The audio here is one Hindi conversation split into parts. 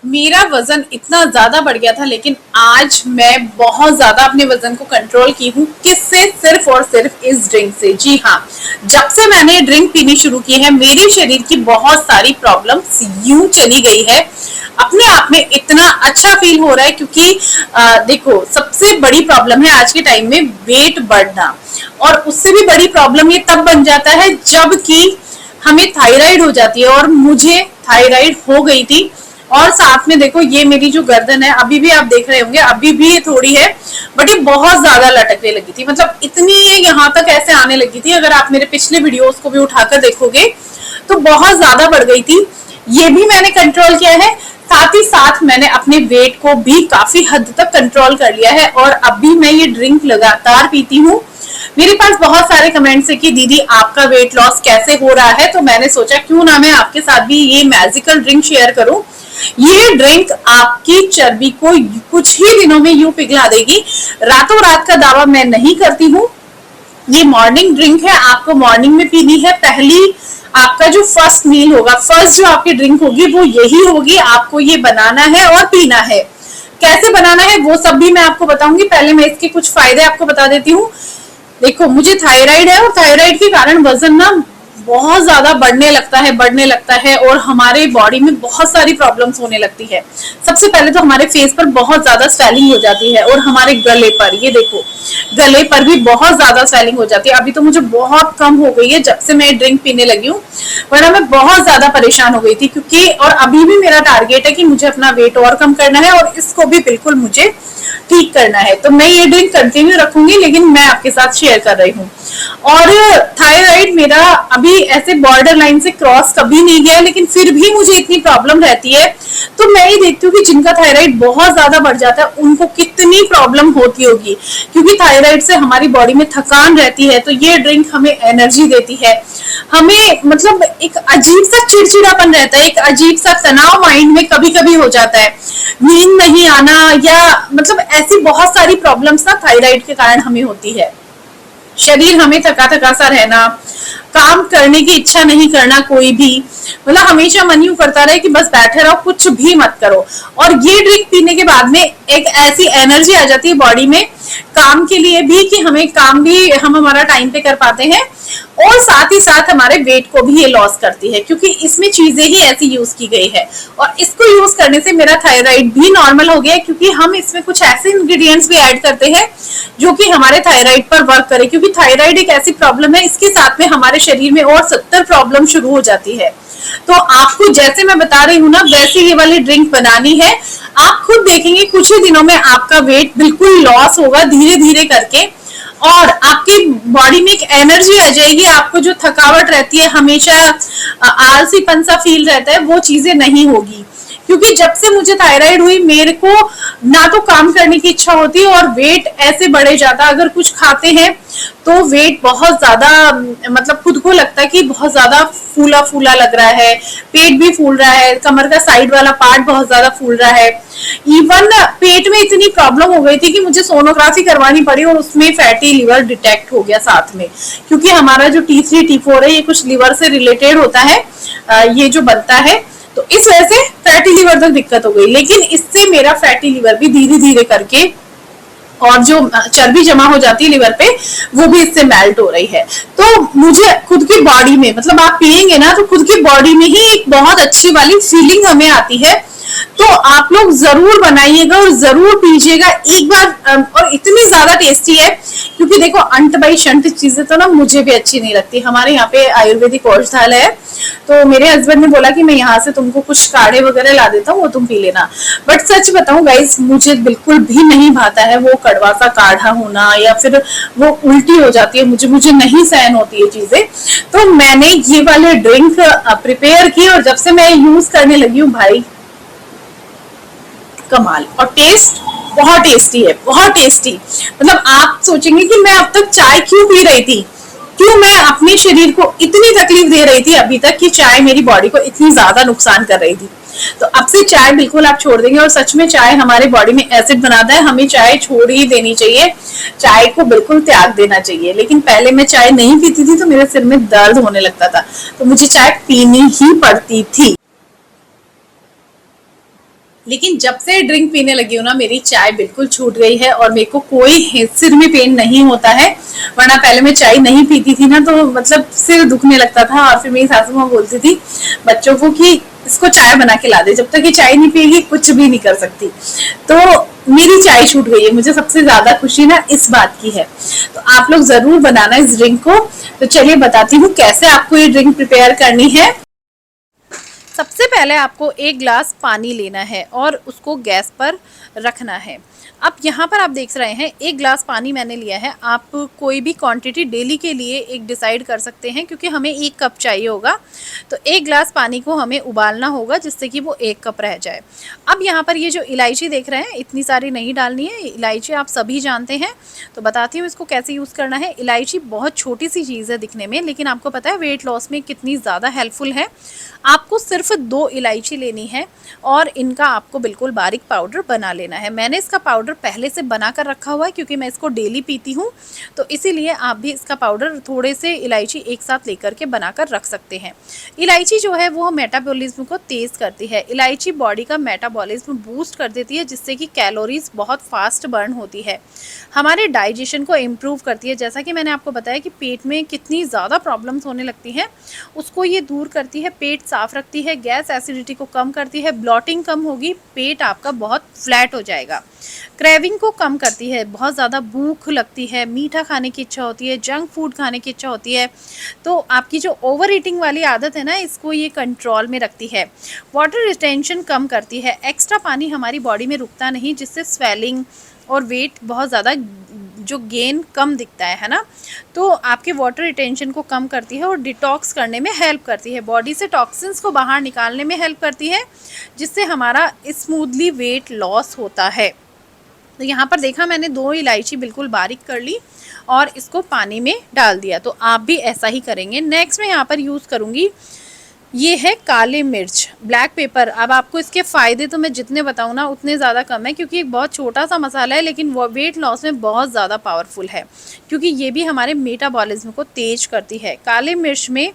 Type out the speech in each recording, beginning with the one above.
मेरा वजन इतना ज्यादा बढ़ गया था, लेकिन आज मैं बहुत ज्यादा अपने वजन को कंट्रोल की हूँ। किससे? सिर्फ और सिर्फ इस ड्रिंक से। जी हाँ, जब से मैंने ये ड्रिंक पीनी शुरू की है, मेरे शरीर की बहुत सारी प्रॉब्लम्स यूं चली गई है। अपने आप में इतना अच्छा फील हो रहा है, क्योंकि देखो, सबसे बड़ी प्रॉब्लम है आज के टाइम में वेट बढ़ना, और उससे भी बड़ी प्रॉब्लम ये तब बन जाता है जबकि हमें थायराइड हो जाती है, और मुझे थायराइड हो गई थी। और साथ में देखो, ये मेरी जो गर्दन है, अभी भी आप देख रहे होंगे, अभी भी ये थोड़ी है, बट ये बहुत ज्यादा लटकने लगी थी। मतलब इतनी ये यहाँ तक ऐसे आने लगी थी, अगर आप मेरे पिछले वीडियोस को भी उठाकर देखोगे तो बहुत ज्यादा बढ़ गई थी। ये भी मैंने कंट्रोल किया है, साथ ही साथ मैंने अपने वेट को भी काफी हद तक कंट्रोल कर लिया है, और अभी मैं ये ड्रिंक लगातार पीती हूँ। मेरे पास बहुत सारे कमेंट्स है कि दीदी आपका वेट लॉस कैसे हो रहा है, तो मैंने सोचा क्यों ना मैं आपके साथ भी ये मैजिकल ड्रिंक शेयर करूं। ये ड्रिंक आपकी चर्बी को कुछ ही दिनों में यूं पिघला देगी। रातों रात का दावा मैं नहीं करती हूँ। ये मॉर्निंग ड्रिंक है, आपको मॉर्निंग में पीनी है। पहली आपका जो फर्स्ट मील होगा, फर्स्ट जो आपकी ड्रिंक होगी वो यही होगी। आपको ये बनाना है और पीना है। कैसे बनाना है वो सब भी मैं आपको बताऊंगी। पहले मैं इसके कुछ फायदे आपको बता देती हूँ। देखो, मुझे थायराइड है, और थायराइड के कारण वजन ना बहुत ज्यादा बढ़ने लगता है, और हमारे बॉडी में बहुत सारी प्रॉब्लम्स होने लगती है। सबसे पहले तो हमारे फेस पर बहुत ज्यादा स्वेलिंग हो जाती है, और हमारे गले पर, ये देखो, गले पर भी बहुत ज्यादा स्वेलिंग हो जाती है। अभी तो मुझे बहुत कम हो गई है जब से मैं ड्रिंक पीने लगी हूँ, वरना मैं बहुत ज्यादा परेशान हो गई थी। क्योंकि और अभी भी मेरा टारगेट है कि मुझे अपना वेट और कम करना है, और इसको भी बिल्कुल मुझे ठीक करना है। तो मैं ये ड्रिंक कंटिन्यू रखूंगी, लेकिन मैं आपके साथ शेयर कर रही हूँ। और थायराइड मेरा अभी ऐसे बॉर्डर लाइन से क्रॉस कभी नहीं गया, लेकिन फिर भी मुझे इतनी प्रॉब्लम रहती है। तो मैं ये देखती हूँ कि जिनका थायराइड बहुत ज्यादा बढ़ जाता है उनको कितनी प्रॉब्लम होती होगी, क्योंकि थायराइड से हमारी बॉडी में थकान रहती है। तो ये ड्रिंक हमें एनर्जी देती है, हमें मतलब एक अजीब सा चिड़चिड़ापन रहता है, एक अजीब सा तनाव माइंड में कभी कभी हो जाता है, नींद नहीं आना, या मतलब ऐसी बहुत सारी प्रॉब्लम्स ना थायराइड के कारण हमें होती है। शरीर हमें थका थका सा रहना, काम करने की इच्छा नहीं करना, कोई भी मतलब हमेशा मन यूं करता रहे कि बस बैठे रहो, कुछ भी मत करो। और ये ड्रिंक पीने के बाद में एक ऐसी एनर्जी आ जाती है बॉडी में, काम के लिए भी, कि हमें काम भी हम हमारा टाइम पे कर पाते हैं, और साथ ही साथ हमारे वेट को भी ये लॉस करती है, क्योंकि इसमें चीजें ही ऐसी यूज की गई है। और इसको यूज करने से मेरा थायराइड भी नॉर्मल हो गया, क्योंकि हम इसमें कुछ ऐसे इंग्रेडिएंट्स भी ऐड करते हैं जो कि हमारे थायराइड पर वर्क करे। क्योंकि थायराइड एक ऐसी प्रॉब्लम है, इसके साथ में हमारे शरीर में और 70 प्रॉब्लम शुरू हो जाती है। तो आपको जैसे मैं बता रही हूँ ना, वैसे ये वाली ड्रिंक बनानी है। आप खुद देखेंगे कुछ ही दिनों में आपका वेट बिल्कुल लॉस होगा, धीरे धीरे करके, और आपकी बॉडी में एक एनर्जी आ जाएगी। आपको जो थकावट रहती है, हमेशा आलसीपन सा फील रहता है, वो चीजें नहीं होगी। क्योंकि जब से मुझे थायराइड हुई, मेरे को ना तो काम करने की इच्छा होती, और वेट ऐसे बढ़े जाता। अगर कुछ खाते हैं तो वेट बहुत ज्यादा, मतलब खुद को लगता है कि बहुत ज्यादा फूला फूला लग रहा है, पेट भी फूल रहा है, कमर का साइड वाला पार्ट बहुत ज्यादा फूल रहा है। इवन पेट में इतनी प्रॉब्लम हो गई थी कि मुझे सोनोग्राफी करवानी पड़ी, और उसमें फैटी लिवर डिटेक्ट हो गया साथ में। क्योंकि हमारा जो T3 T4 है, ये कुछ लिवर से रिलेटेड होता है, ये जो बनता है, तो इस वजह से फैटी लिवर तक दिक्कत हो गई। लेकिन इससे मेरा फैटी लिवर भी धीरे धीरे करके, और जो चर्बी जमा हो जाती है लिवर पे, वो भी इससे मेल्ट हो रही है। तो मुझे खुद की बॉडी में, मतलब आप पियेंगे ना तो खुद की बॉडी में ही एक बहुत अच्छी वाली फीलिंग हमें आती है। तो आप लोग जरूर बनाइएगा और जरूर पीजिएगा एक बार। और इतनी ज्यादा टेस्टी है, क्योंकि देखो, अंट बाई शंट चीजें तो ना मुझे भी अच्छी नहीं लगती। हमारे यहाँ पे आयुर्वेदिक औषधालय है, तो मेरे हस्बैंड ने बोला कि मैं यहाँ से तुमको कुछ काढ़े वगैरह ला देता हूँ, वो तुम पी लेना। बट सच बताऊं गाइस, मुझे बिल्कुल भी नहीं भाता है वो कड़वा सा काढ़ा होना, या फिर वो उल्टी हो जाती है, मुझे नहीं सहन होती है चीजें। तो मैंने ये वाले ड्रिंक प्रिपेयर की, और जब से मैं यूज करने लगी हूँ भाई, कमाल। और टेस्ट बहुत टेस्टी है, बहुत टेस्टी। मतलब आप सोचेंगे कि मैं अब तक चाय क्यों पी रही थी, क्यों मैं अपने शरीर को इतनी तकलीफ दे रही थी अभी तक, कि चाय मेरी बॉडी को इतनी ज्यादा नुकसान कर रही थी। तो अब से चाय बिल्कुल आप छोड़ देंगे। और सच में चाय हमारे बॉडी में एसिड बनाता है, हमें चाय छोड़ ही देनी चाहिए, चाय को बिल्कुल त्याग देना चाहिए। लेकिन पहले मैं चाय नहीं पीती थी तो मेरे सिर में दर्द होने लगता था, तो मुझे चाय पीनी ही पड़ती थी। लेकिन जब से ड्रिंक पीने लगी हूँ ना, मेरी चाय बिल्कुल छूट गई है और मेरे को कोई सिर में पेन नहीं होता है। वरना पहले मैं चाय नहीं पीती थी ना, तो मतलब सिर दुखने लगता था और फिर मेरी सासू माँ बोलती थी बच्चों को कि इसको चाय बना के ला दे, जब तक ये चाय नहीं पिएगी कुछ भी नहीं कर सकती। तो मेरी चाय छूट गई है, मुझे सबसे ज्यादा खुशी ना इस बात की है। तो आप लोग जरूर बनाना इस ड्रिंक को। तो चलिए बताती हूँ कैसे आपको ये ड्रिंक प्रिपेयर करनी है। सबसे पहले आपको एक ग्लास पानी लेना है और उसको गैस पर रखना है। अब यहाँ पर आप देख रहे हैं एक ग्लास पानी मैंने लिया है। आप कोई भी क्वांटिटी डेली के लिए एक डिसाइड कर सकते हैं, क्योंकि हमें 1 कप चाहिए होगा। तो 1 ग्लास पानी को हमें उबालना होगा जिससे कि वो 1 कप रह जाए। अब यहाँ पर ये जो इलायची देख रहे हैं, इतनी सारी नहीं डालनी है। इलायची आप सभी जानते हैं, तो बताती हूँ इसको कैसे यूज़ करना है। इलायची बहुत छोटी सी चीज़ है दिखने में, लेकिन आपको पता है वेट लॉस में कितनी ज़्यादा हेल्पफुल है। आपको सिर्फ 2 इलायची लेनी है और इनका आपको बिल्कुल बारीक पाउडर बना लेना है। मैंने इसका पाउडर पहले से बना कर रखा हुआ है, क्योंकि मैं इसको डेली पीती हूँ, तो इसीलिए आप भी इसका पाउडर थोड़े से इलायची एक साथ लेकर के बनाकर रख सकते हैं। इलायची जो है वो मेटाबॉलिज्म को तेज़ करती है। इलायची बॉडी का मेटाबॉलिज्म बूस्ट कर देती है, जिससे कि कैलोरीज बहुत फास्ट बर्न होती है। हमारे डाइजेशन को इम्प्रूव करती है। जैसा कि मैंने आपको बताया कि पेट में कितनी ज़्यादा प्रॉब्लम्स होने लगती हैं, उसको ये दूर करती है। पेट साफ रखती है, गैस एसिडिटी को कम करती है, ब्लॉटिंग कम होगी, पेट आपका बहुत फ्लैट हो जाएगा। क्रेविंग को कम करती है, बहुत ज़्यादा भूख लगती है, मीठा खाने की इच्छा होती है, जंक फूड खाने की इच्छा होती है, तो आपकी जो ओवर ईटिंग वाली आदत है ना, इसको ये कंट्रोल में रखती है। वाटर रिटेंशन कम करती है। एक्स्ट्रा पानी हमारी बॉडी में रुकता नहीं, जिससे स्वेलिंग और वेट बहुत ज़्यादा जो गेन कम दिखता है ना। तो आपके वाटर रिटेंशन को कम करती है और डिटॉक्स करने में हेल्प करती है। बॉडी से टॉक्सिन्स को बाहर निकालने में हेल्प करती है, जिससे हमारा स्मूथली वेट लॉस होता है। तो यहाँ पर देखा मैंने 2 इलायची बिल्कुल बारीक कर ली और इसको पानी में डाल दिया। तो आप भी ऐसा ही करेंगे। नेक्स्ट मैं यहाँ पर यूज़ करूँगी, ये है काली मिर्च, ब्लैक पेपर। अब आपको इसके फ़ायदे तो मैं जितने बताऊँ ना उतने ज़्यादा कम है, क्योंकि एक बहुत छोटा सा मसाला है, लेकिन वो वेट लॉस में बहुत ज़्यादा पावरफुल है, क्योंकि ये भी हमारे मेटाबॉलिज्म को तेज करती है। काली मिर्च में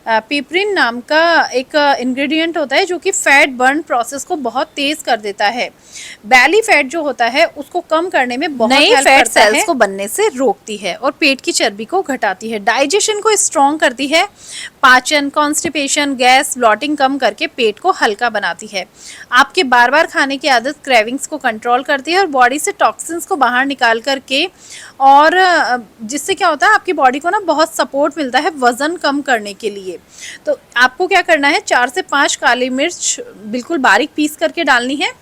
पेपरिन नाम का एक इंग्रेडिएंट होता है, जो कि फैट बर्न प्रोसेस को बहुत तेज़ कर देता है। बैली फैट जो होता है उसको कम करने में बहुत हेल्प करता है, सेल्स को बनने से रोकती है और पेट की चर्बी को घटाती है, डाइजेशन को स्ट्रॉन्ग करती है, पाचन, कॉन्स्टिपेशन, गैस, ब्लॉटिंग कम करके पेट को हल्का बनाती है। आपके बार बार खाने की आदत क्रेविंग्स को कंट्रोल करती है और बॉडी से टॉक्सिन्स को बाहर निकाल करके, और जिससे क्या होता है आपकी बॉडी को ना बहुत सपोर्ट मिलता है वज़न कम करने के लिए। तो आपको क्या करना है, 4 से 5 काली मिर्च बिल्कुल बारीक पीस करके डालनी है।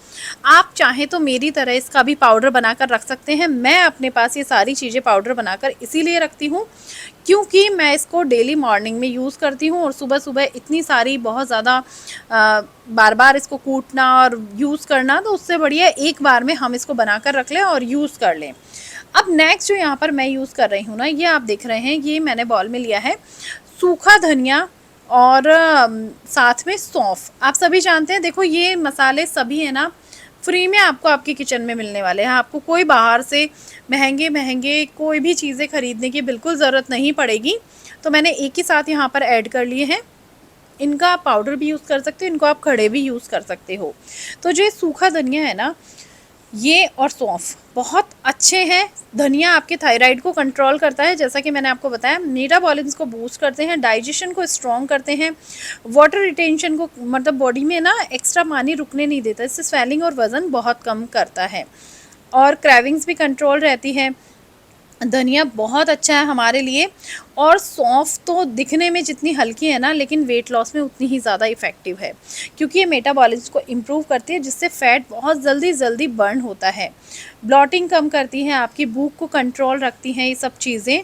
आप चाहें तो मेरी तरह इसका भी पाउडर बनाकर रख सकते हैं। मैं अपने पास ये सारी चीज़ें पाउडर बनाकर इसीलिए रखती हूँ, क्योंकि मैं इसको डेली मॉर्निंग में यूज़ करती हूँ, और सुबह सुबह इतनी सारी बहुत ज़्यादा बार बार इसको कूटना और यूज़ करना, तो उससे बढ़िया एक बार में हम इसको बनाकर रख लें और यूज़ कर लें। अब नेक्स्ट जो यहाँ पर मैं यूज़ कर रही हूँ ना, ये आप देख रहे हैं, ये मैंने बॉल में लिया है सूखा धनिया और साथ में सौंफ। आप सभी जानते हैं, देखो ये मसाले सभी है ना फ्री में आपको आपके किचन में मिलने वाले हैं। आपको कोई बाहर से महंगे महंगे कोई भी चीज़ें ख़रीदने की बिल्कुल ज़रूरत नहीं पड़ेगी। तो मैंने एक ही साथ यहाँ पर ऐड कर लिए हैं। इनका आप पाउडर भी यूज़ कर सकते हो, इनको आप खड़े भी यूज़ कर सकते हो। तो जो सूखा धनिया है ना, ये और सौंफ बहुत अच्छे हैं। धनिया आपके थायराइड को कंट्रोल करता है, जैसा कि मैंने आपको बताया, मेटाबॉलिज्म को बूस्ट करते हैं, डाइजेशन को स्ट्रॉन्ग करते हैं, वाटर रिटेंशन को, मतलब बॉडी में ना एक्स्ट्रा पानी रुकने नहीं देता, इससे स्वेलिंग और वज़न बहुत कम करता है, और क्रेविंग्स भी कंट्रोल रहती है। धनिया बहुत अच्छा है हमारे लिए, और सौंफ तो दिखने में जितनी हल्की है ना, लेकिन वेट लॉस में उतनी ही ज़्यादा इफ़ेक्टिव है, क्योंकि ये मेटाबॉलिज्म को इम्प्रूव करती है, जिससे फैट बहुत जल्दी बर्न होता है, ब्लॉटिंग कम करती है, आपकी भूख को कंट्रोल रखती हैं ये सब चीज़ें।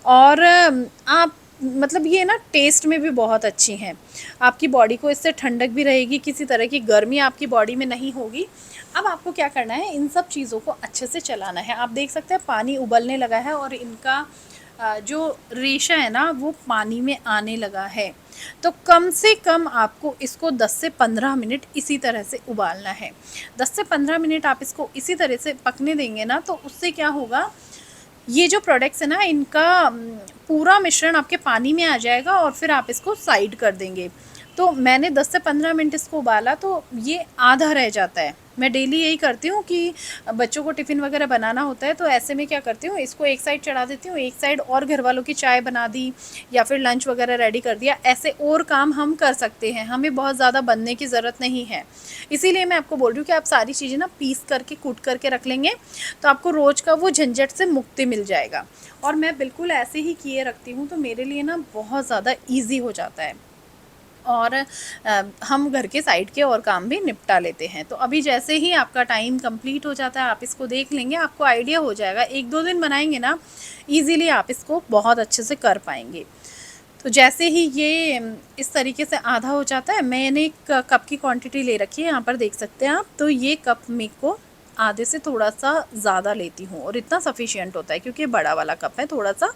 और आप मतलब ये ना टेस्ट में भी बहुत अच्छी हैं। आपकी बॉडी को इससे ठंडक भी रहेगी, किसी तरह की गर्मी आपकी बॉडी में नहीं होगी। अब आपको क्या करना है, इन सब चीज़ों को अच्छे से चलाना है। आप देख सकते हैं पानी उबलने लगा है और इनका जो रेशा है ना वो पानी में आने लगा है। तो कम से कम आपको इसको 10 से 15 मिनट इसी तरह से उबालना है। 10 से 15 मिनट आप इसको इसी तरह से पकने देंगे ना, तो उससे क्या होगा, ये जो प्रोडक्ट्स है ना, इनका पूरा मिश्रण आपके पानी में आ जाएगा और फिर आप इसको साइड कर देंगे। तो मैंने 10 से 15 मिनट इसको उबाला तो ये आधा रह जाता है। मैं डेली यही करती हूँ कि बच्चों को टिफ़िन वगैरह बनाना होता है तो ऐसे में क्या करती हूँ, इसको एक साइड चढ़ा देती हूँ, एक साइड और घर वालों की चाय बना दी या फिर लंच वगैरह रेडी कर दिया। ऐसे और काम हम कर सकते हैं, हमें बहुत ज़्यादा बनने की ज़रूरत नहीं है। इसीलिए मैं आपको बोल रही हूँ कि आप सारी चीज़ें ना पीस करके कूट करके रख लेंगे तो आपको रोज़ का वो झंझट से मुक्ति मिल जाएगा। और मैं बिल्कुल ऐसे ही किए रखती हूँ तो मेरे लिए ना बहुत ज़्यादा ईजी हो जाता है और हम घर के साइड के और काम भी निपटा लेते हैं। तो अभी जैसे ही आपका टाइम कंप्लीट हो जाता है आप इसको देख लेंगे, आपको आइडिया हो जाएगा। 1-2 दिन बनाएंगे ना इजीली आप इसको बहुत अच्छे से कर पाएंगे। तो जैसे ही ये इस तरीके से आधा हो जाता है, मैंने एक कप की क्वांटिटी ले रखी है, यहाँ पर देख सकते हैं आप। तो ये कप मेरे को आधे से थोड़ा सा ज़्यादा लेती हूँ और इतना सफिशिएंट होता है क्योंकि बड़ा वाला कप है थोड़ा सा,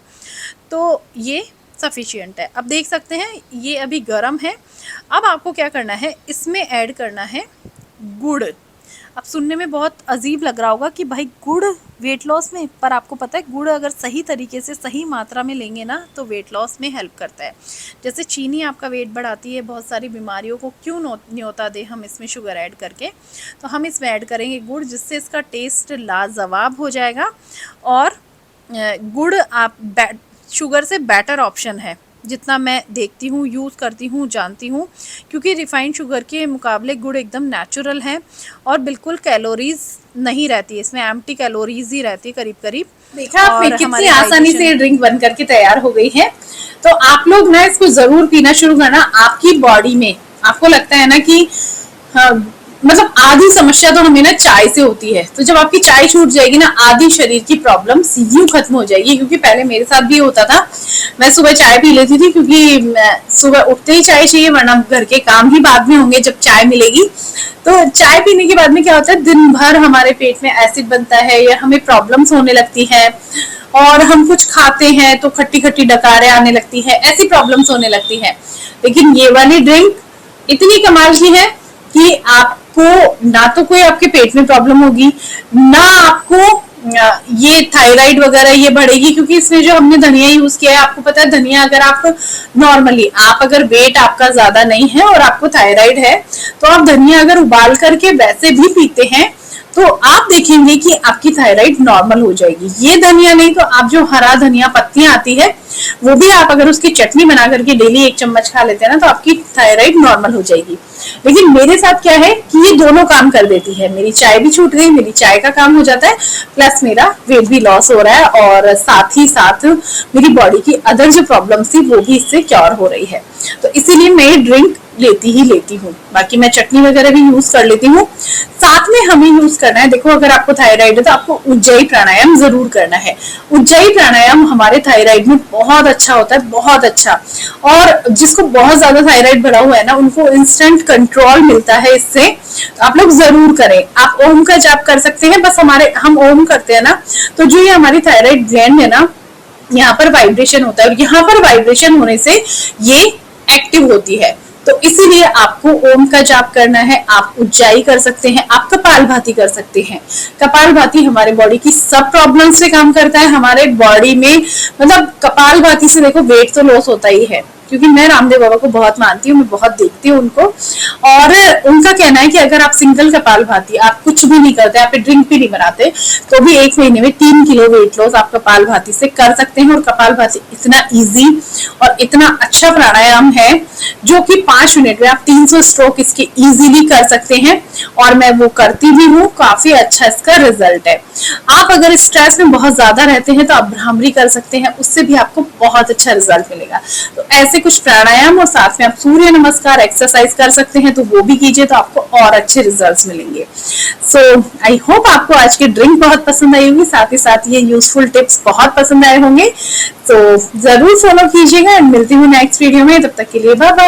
तो ये सफिशिएंट है। अब देख सकते हैं ये अभी गर्म है। अब आपको क्या करना है, इसमें ऐड करना है गुड़। अब सुनने में बहुत अजीब लग रहा होगा कि भाई गुड़ वेट लॉस में, पर आपको पता है गुड़ अगर सही तरीके से सही मात्रा में लेंगे ना तो वेट लॉस में हेल्प करता है। जैसे चीनी आपका वेट बढ़ाती है, बहुत सारी बीमारियों को क्यों न्योता दे हम इसमें शुगर ऐड करके, तो हम इसमें ऐड करेंगे गुड़, जिससे इसका टेस्ट लाजवाब हो जाएगा। और गुड़ आप शुगर से बेटर ऑप्शन है जितना मैं देखती हूँ, यूज़ करती हूँ, जानती हूँ, क्योंकि रिफाइंड शुगर के मुकाबले गुड़ एकदम नेचुरल है और बिल्कुल कैलोरीज नहीं रहती है इसमें, एम्प्टी कैलोरीज ही रहती है करीब करीब। देखा आपने कितनी आसानी से ड्रिंक बन करके तैयार हो गई है। तो आप लोग ना इसको जरूर पीना शुरू करना। आपकी बॉडी में आपको लगता है ना कि मतलब आधी समस्या तो हमें ना चाय से होती है, तो जब आपकी चाय छूट जाएगी ना आधी शरीर की प्रॉब्लम यूं खत्म हो जाएगी। क्योंकि पहले मेरे साथ भी होता था, मैं सुबह चाय पी लेती थी क्योंकि सुबह उठते ही चाय चाहिए, वरना घर के काम ही बाद में होंगे जब चाय मिलेगी। तो चाय पीने के बाद में क्या होता है, दिन भर हमारे पेट में एसिड बनता है या हमें प्रॉब्लम्स होने लगती है और हम कुछ खाते हैं तो खट्टी खट्टी डकारें आने लगती है, ऐसी प्रॉब्लम्स होने लगती है। लेकिन ये वाली ड्रिंक इतनी कमाल की है कि आपको ना तो कोई आपके पेट में प्रॉब्लम होगी, ना आपको ये थायराइड वगैरह ये बढ़ेगी, क्योंकि इसमें जो हमने धनिया यूज किया है, आपको पता है धनिया अगर आप नॉर्मली आप अगर वेट आपका ज्यादा नहीं है और आपको थायराइड है तो आप धनिया अगर उबाल करके वैसे भी पीते हैं तो आप देखेंगे कि आपकी थायराइड नॉर्मल हो जाएगी। ये धनिया नहीं तो आप जो हरा धनिया पत्तियां आती है वो भी आप अगर उसकी चटनी बना करके डेली 1 चम्मच खा लेते हैं ना तो आपकी थायराइड नॉर्मल हो जाएगी। लेकिन मेरे साथ क्या है कि ये दोनों काम कर देती है, मेरी चाय भी छूट गई, मेरी चाय का काम हो जाता है, प्लस मेरा वेट भी लॉस हो रहा है और साथ ही साथ मेरी बॉडी की अदर जो प्रॉब्लम थी वो भी इससे क्योर हो रही है। तो इसीलिए मैं ये ड्रिंक लेती ही लेती हूँ। बाकी मैं चटनी वगैरह भी यूज कर लेती हूँ। साथ में हमें यूज करना है, देखो अगर आपको थायराइड है तो आपको उज्जयी प्राणायाम जरूर करना है। उज्जयी प्राणायाम हमारे थायराइड में बहुत अच्छा होता है, बहुत अच्छा। और जिसको बहुत ज्यादा थायराइड बढ़ा हुआ है ना उनको इंस्टेंट कंट्रोल मिलता है इससे, तो आप लोग जरूर करें। आप ओम का जाप कर सकते हैं, बस हम ओम करते हैं ना तो जो ये हमारी थायराइड ग्लैंड है ना यहाँ पर वाइब्रेशन होता है और यहाँ पर वाइब्रेशन होने से ये एक्टिव होती है। तो इसीलिए आपको ओम का जाप करना है। आप उज्जाई कर सकते हैं, आप कपालभाति कर सकते हैं। कपालभाति हमारे बॉडी की सब प्रॉब्लम से काम करता है। हमारे बॉडी में मतलब कपालभाति से देखो वेट तो लॉस होता ही है, क्योंकि मैं रामदेव बाबा को बहुत मानती हूँ, मैं बहुत देखती हूँ उनको। और उनका कहना है कि अगर आप सिंगल कपालभाति, आप कुछ भी नहीं करते, आप ड्रिंक भी नहीं बनाते, तो भी 1 महीने में 3 किलो वेट लॉस आप कपालभाति से कर सकते हैं। और कपालभाति इतना इजी और इतना अच्छा प्राणायाम है जो कि 5 मिनट में आप 300 स्ट्रोक इसके इजीली कर सकते हैं। और मैं वो करती भी हूँ, काफी अच्छा इसका रिजल्ट है। आप अगर स्ट्रेस में बहुत ज्यादा रहते हैं तो आप भ्रामरी कर सकते हैं, उससे भी आपको बहुत अच्छा रिजल्ट मिलेगा। तो ऐसे कुछ प्राणायाम और साथ में आप सूर्य नमस्कार एक्सरसाइज कर सकते हैं, तो वो भी कीजिए तो आपको और अच्छे रिजल्ट्स मिलेंगे। सो आई होप आपको आज की ड्रिंक बहुत पसंद आई होगी, साथ ही साथ ये यूजफुल टिप्स बहुत पसंद आए होंगे। तो जरूर फॉलो कीजिएगा। मिलती हूँ नेक्स्ट वीडियो में, तब तक के लिए बाय बाय।